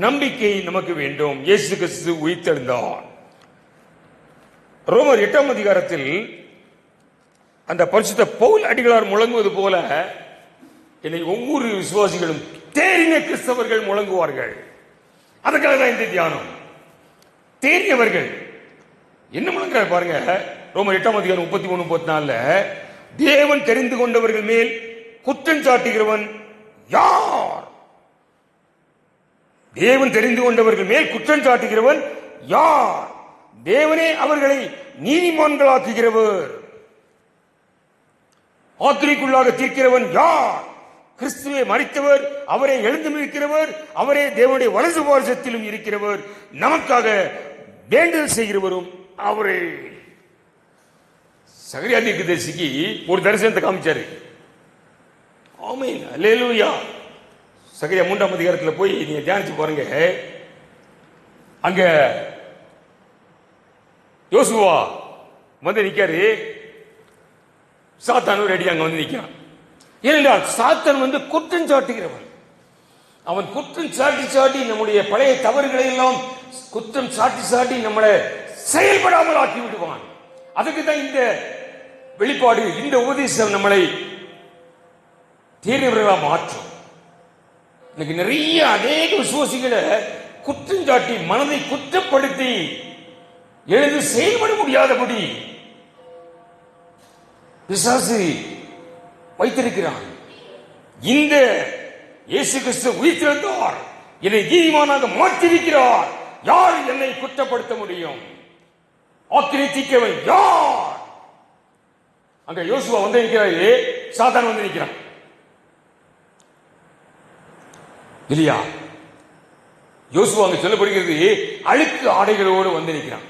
நம்பிக்கை நமக்கு வேண்டும். இயேசு கிறிஸ்து உயிர்த்தெழுந்தார். ரோமர் 8ஆம் அதிகாரத்தில் அந்த பரிசுத்த பவுல் அடிகளார் முழங்குவது போல என்னை ஒவ்வொரு விசுவாசிகளும் தேறின கிறிஸ்தவர்கள் முழங்குவார்கள். அதுக்காக தான் இந்த தியானம். தேறியவர்கள் என்ன முழங்குறார் பாருங்க. ரோமர் 8:33-34 தேவன் தெரிந்து கொண்டவர்கள் மேல் குற்றம் சாட்டுகிறவன் யார்? தேவன் தெரிந்து கொண்டவர்கள் மேல் குற்றம் சாட்டுகிறவன் யார்? தேவனே அவர்களை நீதிமான்களாக்குகிறவர். ஆக்கினைக்குள்ளாக தீர்க்கிறவன் யார்? கிறிஸ்துவை மரித்தவர், அவரை எழுந்துமிருக்கிறவர், அவரே தேவனுடைய வலது பாரசத்திலும் இருக்கிறவர், நமக்காக வேண்டுதல் செய்கிறவரும் அவரே. சகரியா தீர்க்கதரிசிக்கு ஒரு தரிசனத்தை காமிச்சாரு. ஆமென், அல்லேலூயா. சகரியா 3ஆம் அதிகாரத்தில் போய் நீங்க தியானிச்சு பாருங்க. அங்க யோசுவா வந்து நிக்காரு, சாத்தான் ரெடி அங்க வந்து நிக்கிறான். ஏனென்றால் சாத்தான் வந்து குற்றம் சாட்டுகிறவன். அவன் குற்றம் சாட்டி சாட்டி நம்முடைய பழைய தவறுகளை எல்லாம் குற்றம் சாட்டி சாட்டி நம்மளை செயல்படாமல் ஆக்கி விடுவான். அதுக்கு தான் இந்த வெளிப்பாடு, இந்த உபதேசம் நம்மளை தேறியவர்களா மாற்றும். இன்னைக்கு நிறைய அநேக விசுவாசிகளை குற்றம் சாட்டி மனதை குற்றப்படுத்தி எழுந்து செயல்பட முடியாதபடி பிசாசு வைத்திருக்கிறான். இந்த இயேசு கிறிஸ்து உயிர்த்தெழுந்தார், என்னை நீதிமானாக மாற்றிருக்கிறார். யார் என்னை குற்றப்படுத்த முடியும்? ஆக்கினை தீர்க்கிறவன் யார்? அங்க யோசுவா வந்து நிற்கிறாரு, சாத்தான் வந்து நிற்கிறான் இல்லையா? யோசுவா அங்க சொல்லப்படுகிறது, அழுக்கு ஆடைகளோடு வந்து நிற்கிறான்.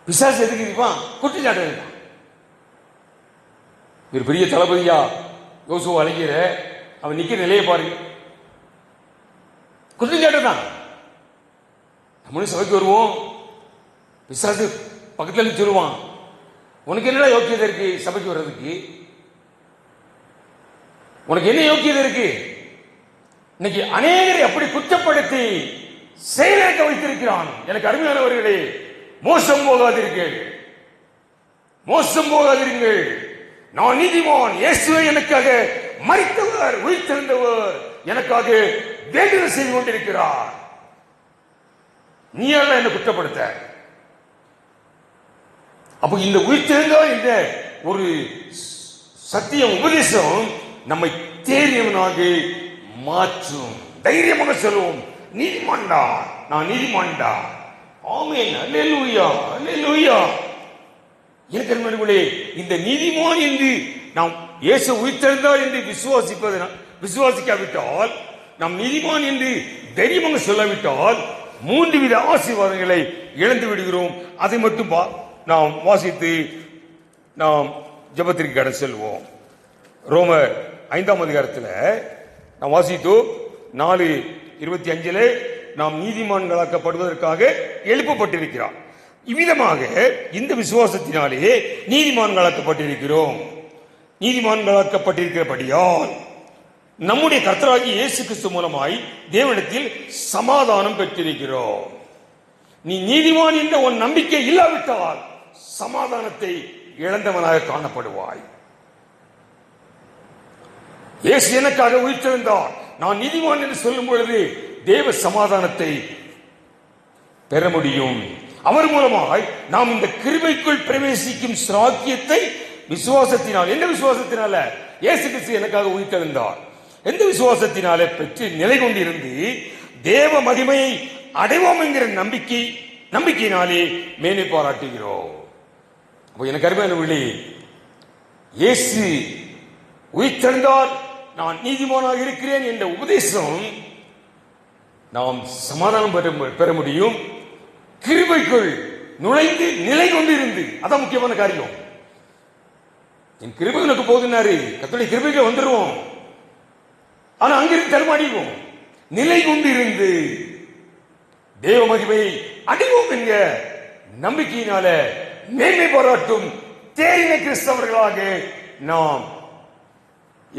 பிசாசு எதுக்கு இருப்பான்? குற்றச்சாட்டு இருப்பான். ஒரு பெரிய தளபதியா யோசுவா அழைக்கிற அவன் நிக்கிற நிலையை பாருங்க. குற்றச்சாட்டு தான். நம்மளும் சபைக்கு வருவோம், பிசாசு பக்கத்துல சொல்லுவான், உனக்கு என்னடா யோக்கியதை இருக்கு சபைக்கு வர்றதுக்கு? உனக்கு என்ன யோக்கியதை இருக்கு? இன்னைக்கு அநேகரை அப்படி குற்றப்படுத்தி செயலிழக்க வைத்திருக்கிறான். எனக்கு அருமையானவர்களே, மோசம் போகாதீர்கள், மோசம் போகாதீர்கள். நான் நீதிமான், இயேசுவை எனக்காக மரித்தவர், உயிர்த்தெழுந்தவர், எனக்காக வேண்டுதல் செய்து கொண்டிருக்கிறார். நீ யாரா என்ன குற்றப்படுத்த? அப்ப இந்த உயிர்த்தெழுந்தால் இந்த ஒரு சத்தியம் உபதேசம் நம்மை தேறியவனாக மாற்றும். தைரியமாக சொல்லுவோம், நீதிமான்டா, நான் நீதிமான்டா. ஆமென், அல்லேலூயா, அல்லேலூயா. இந்த நீதிமான் என்று நாம் இயேசு உயிர்த்தெழுந்தார் என்று விசுவாசிக்காவிட்டால், நாம் நீதிமான் என்று தைரியமாக சொல்லாவிட்டால் 3 வித ஆசீர்வாதங்களை இழந்து விடுகிறோம். அதை மட்டும் நாம் வாசித்து நாம் ஜெபத்திற்கு கடந்து செல்வோம். ரோமர் 5ஆம் அதிகாரத்தில் நாம் வாசித்தோம் 4:25 நாம் நீதிமான்களாக்கப்படுவதற்காக எழுப்பப்பட்டிருக்கிறார். இவ்விதமாக இந்த விசுவாசத்தினாலே நீதிமான்களாக்கப்பட்டிருக்கிறோம். நீதிமான்களாக்கப்பட்டிருக்கிறபடியால் நம்முடைய கர்த்தராகிய இயேசு கிறிஸ்து மூலமாய் தேவனிடத்தில் சமாதானம் பெற்றிருக்கிறோம். நீ நீதிமான் என்ற உன் நம்பிக்கை இல்லாவிட்டால் சமாதானத்தை இழந்தவனாக காணப்படுவாய். இயேசு எனக்காக உயிர்த்தெழுந்தார், நான் நீதிமான் என்று சொல்லும் பொழுது தேவ சமாதானத்தை பெற முடியும். அவர் மூலமாய் நாம் இந்த கிருபைக்குள் பிரவேசிக்கும் ஸ்ராக்கியத்தை விசுவாசத்தினால், என்ன விசுவாசத்தினால? இயேசு கிறிஸ்து எனக்காக உயிர்த்தெழுந்தார் எந்த விசுவாசத்தினாலே பெற்று நிலை கொண்டிருந்து தேவ மகிமையை அடைவோம் என்கிற நம்பிக்கையினாலே மேன்மை பாராட்டுகிறோம். அப்போ எனக்கு அருமையானவர்களே, இயேசு உயிர்த்தெழுந்தார், நான் நீதிமானாக இருக்கிறேன் என்ற உபதேசம் நாம் சமாதானம் பெற முடியும். கிருபைக்குள் நுழைந்து நிலை கொண்டிருந்து, அதான் முக்கியமான காரியம். என் கிருபை உனக்கு போதுனாரு, கர்த்தருடைய கிருபைக்கு வந்துடுவோம். ஆனா அங்கிருந்து தருமாடிவோம். நிலை கொண்டிருந்து தேவ மகிமையை அடைவோம் என்க நம்பிக்கையினால மேன்மை பாராட்டும் தேறின கிறிஸ்தவர்களாக நாம்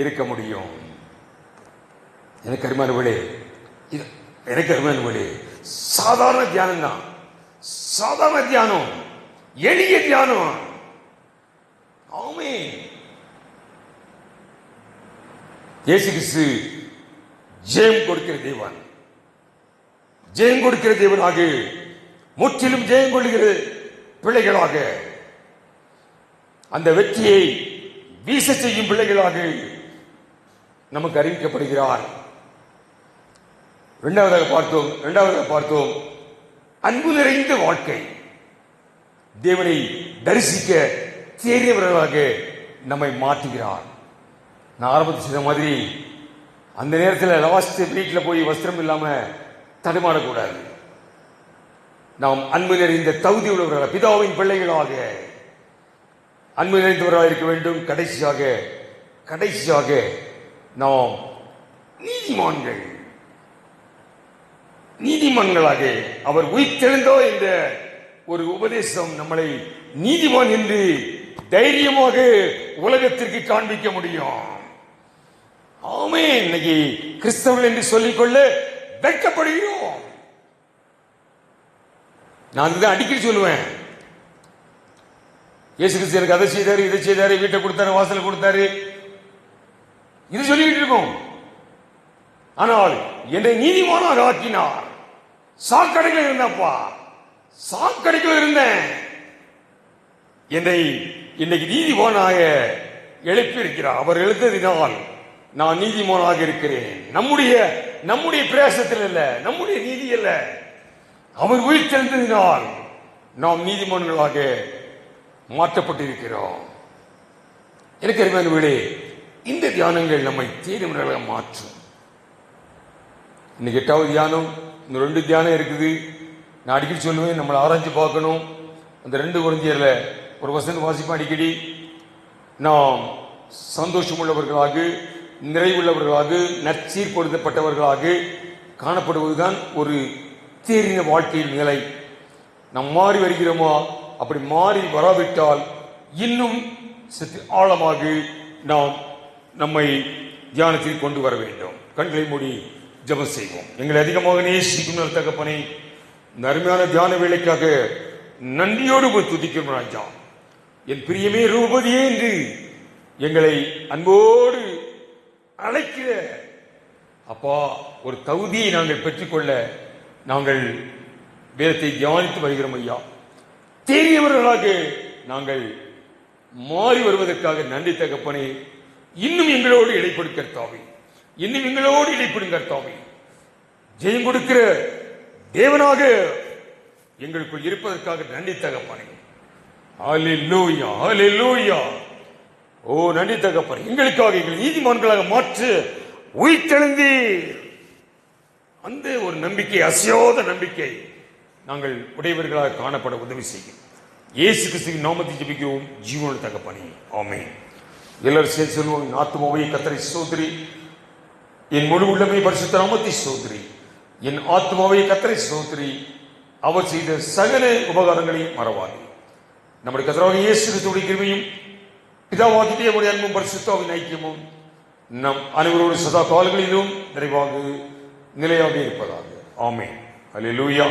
இருக்க முடியும். எனக்கு அருமையானவர்களே, சாதாரண தியானம் தான், சாதாரண தியானம், எளிய தியானம். ஆமென். இயேசு கிறிஸ்து ஜெயம் கொடுக்கிற தேவன், ஜெயம் கொடுக்கிற தேவனாக, முற்றிலும் ஜெயம் கொள்கிற பிள்ளைகளாக, அந்த வெற்றியை வீச செய்யும் பிள்ளைகளாக நமக்கு அறிவிக்கப்படுகிறார். இரண்டாவதாக பார்த்தோம் அன்பு நிறைந்த வாழ்க்கை. தேவனை தரிசிக்க தேறியவர்களாக நம்மை மாற்றுகிறார். நான் ஆரம்பத்தில் சொன்ன மாதிரி அந்த நேரத்தில் லாஸ்ட் வீட்டில் போய் வஸ்திரம் இல்லாம தடுமாறக்கூடாது. நாம் அன்பு நிறைந்த தகுதி உள்ளவர்களாக, பிதாவின் பிள்ளைகளாக அன்பு நிறைந்தவர்களாக இருக்க வேண்டும். கடைசியாக நாம் நீதிமான்களாக, அவர் உயிர்த்தெழுந்தோ என்ற ஒரு உபதேசம் நம்மளை நீதிமான் என்று தைரியமாக உலகத்திற்கு காண்பிக்க முடியும். ஆமே, இன்னைக்கு கிறிஸ்தவர்கள் என்று சொல்லிக்கொள்ள வெட்கப்படுகிறோம். நான் இதை அடிக்கடி சொல்லுவேன். இயேசு கிறிஸ்து எனக்கு அதை செய்தாரு, இதை செய்தாரு, வீட்டை கொடுத்தாரு, வாசலை கொடுத்தாரு, இது சொல்லிக்கிட்டு இருக்கோம். ஆனால் என்னை நீதிமானாக ஆக்கினார். சாக்கடைகள் இருந்தப்பா, சாக்கடைகள் இருந்தேன், என்னை இன்னைக்கு நீதிமானாக எழுப்பியிருக்கிறார். அவர் எழுந்ததினால் நான் நீதிமானாக இருக்கிறேன். நம்முடைய பிரயாசத்தில் அல்ல, நம்முடைய நீதி அல்ல, அவர் உயிர்த்தெழுந்ததினால் நாம் நீதிமான்களாக மாற்றப்பட்டிருக்கிறோம். எனக்கு அருமையானவர்களே, இந்த தியானங்கள் நம்மை தேர்ந்தவர்களாக மாற்றும். இன்னைக்கு 8வது தியானம், இந்த 2 தியானம் இருக்குது. நான் அடிக்கடி சொல்லுவேன், நம்மளை ஆராய்ச்சி பார்க்கணும். அந்த 2 கொரிந்தியர்ல ஒரு வசனம் வாசிப்போம் அடிக்கடி. நாம் சந்தோஷம் உள்ளவர்களாக, நிறைவுள்ளவர்களாக, நற்சீர் பொருத்தப்பட்டவர்களாக காணப்படுவதுதான் ஒரு தேறின வாழ்க்கையின் நிலை. நாம் மாறி வருகிறோமா? அப்படி மாறி வராவிட்டால் இன்னும் சற்று ஆழமாக நாம் நம்மை தியானத்தில் கொண்டு வர வேண்டும். கண்களை மூடி ஜெபம் செய்வோம். எங்களை அதிகமாக நேசிக்கும் நல்ல தகப்பனே, இந்த அருமையான தியான வேலைக்காக நன்றியோடு துதிக்கிறோம் ராஜா. என் பிரியமே ரூபதியே என்று எங்களை அன்போடு அழைக்கிற அப்பா, ஒரு தகுதியை நாங்கள் பெற்றுக்கொள்ள நாங்கள் வேதத்தை தியானித்து வருகிறோம் ஐயா. தேறியவர்களாக நாங்கள் மாறி வருவதற்காக நன்றி தகப்பனே. இன்னும் எங்களோடு இடைப்படுங்க கர்த்தாவே, இன்னும் எங்களோடு இடைப்படுங்க கர்த்தாவே. ஜெயம் கொடுக்கிற தேவனாக எங்களுக்குள் இருப்பதற்காக நன்றி தகப்பனே. ஹல்லேலூயா, ஹல்லேலூயா. ஓ நன்றி தகப்பனே, எங்களுக்காக எங்களை நீதிமான்களாக மாற்று உயிர்த்தெழுந்தீர். அந்த ஒரு நம்பிக்கை, அசையாத நம்பிக்கை நாங்கள் உடையவர்களாக காணப்பட உதவி செய்யும். இயேசு கிறிஸ்துவின் நாமத்தை ஜெபிக்கிறோம் ஜீவனுள்ள தகப்பனே, ஆமென். எல்லாரும் சேர்ந்து சொல்லுவோம். என் ஆத்துமாவே கர்த்தரை ஸ்தோத்திரி, என் முழு உள்ளமே பரிசுத்த நாமத்தை ஸ்தோத்திரி. என் ஆத்துமாவே கர்த்தரை ஸ்தோத்திரி, அவர் செய்த சகல உபகாரங்களையும் மறவாதே. நம்முடைய கர்த்தராகிய இயேசு கிறிஸ்துவின் கிருபையும் பிதாவாகிய தேவனுடைய அன்பும் பரிசுத்தாவின் ஐக்கியமும் நம் அனைவரோடு சதா காலங்களிலும் நிறைவாக நிலையாக இருப்பதாக. ஆமென். ஹல்லேலூயா.